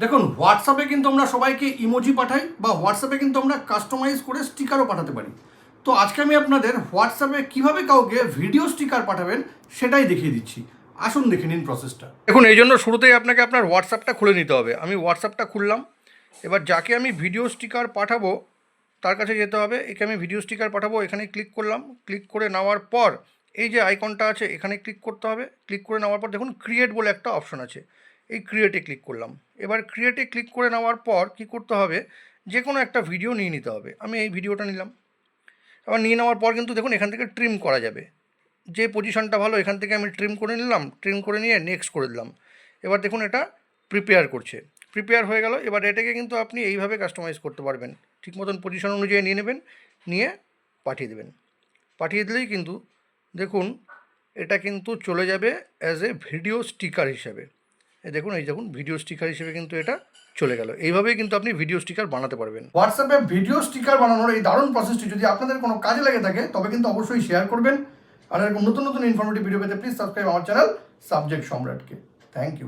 দেখুন, হোয়াটসঅ্যাপে কিন্তু আমরা সবাইকে ইমোজি পাঠাই বা হোয়াটসঅ্যাপে কিন্তু আমরা কাস্টমাইজ করে স্টিকারও পাঠাতে পারি। তো আজকে আমি আপনাদের হোয়াটসঅ্যাপে কিভাবে কাউকে ভিডিও স্টিকার পাঠাবেন সেটাই দেখিয়ে দিচ্ছি। আসুন দেখে নিন প্রসেসটা। দেখুন, এই জন্য শুরুতেই আপনাকে আপনার হোয়াটসঅ্যাপটা খুলে নিতে হবে। আমি হোয়াটসঅ্যাপটা খুললাম। এবার যাকে আমি ভিডিও স্টিকার পাঠাবো তার কাছে যেতে হবে। একে আমি ভিডিও স্টিকার পাঠাবো, এখানে ক্লিক করলাম। ক্লিক করে নেওয়ার পর এই যে আইকনটা আছে এখানে ক্লিক করতে হবে। ক্লিক করে নেওয়ার পর দেখুন ক্রিয়েট বলে একটা অপশন আছে, এই ক্রিয়েটে ক্লিক করলাম। এবার ক্রিয়েটে ক্লিক করে নেওয়ার পর কি করতে হবে, যে কোনো একটা ভিডিও নিয়ে নিতে হবে। আমি এই ভিডিওটা নিলাম। এবার নিয়ে নেওয়ার পর কিন্তু দেখুন এখান থেকে ট্রিম করা যাবে। যে পজিশনটা ভালো এখান থেকে আমি ট্রিম করে নিলাম। ট্রিম করে নিয়ে নেক্সট করে দিলাম। এবার দেখুন এটা প্রিপেয়ার করছে। প্রিপেয়ার হয়ে গেল। এবার এটাকে কিন্তু আপনি এইভাবে কাস্টমাইজ করতে পারবেন। ঠিক মতন পজিশন অনুযায়ী নিয়ে নেবেন, নিয়ে পাঠিয়ে দেবেন। পাঠিয়ে দিলেই কিন্তু দেখুন এটা কিন্তু চলে যাবে অ্যাজ এ ভিডিও স্টিকার হিসেবে। এই দেখুন ভিডিও স্টিকার হিসেবে কিন্তু এটা চলে গেল। এইভাবেই কিন্তু আপনি ভিডিও স্টিকার বানাতে পারবেন। হোয়াটসঅ্যাপে ভিডিও স্টিকার বানানোর এই দারুণ প্রসেসটি যদি আপনাদের কোনো কাজে লেগে থাকে তবে কিন্তু অবশ্যই শেয়ার করবেন। আর এরকম নতুন নতুন ইনফরমেটিভ ভিডিও পেতে প্লিজ সাবস্ক্রাইব আমার চ্যানেল সাবজেক্ট সম্রাটকে। Thank you.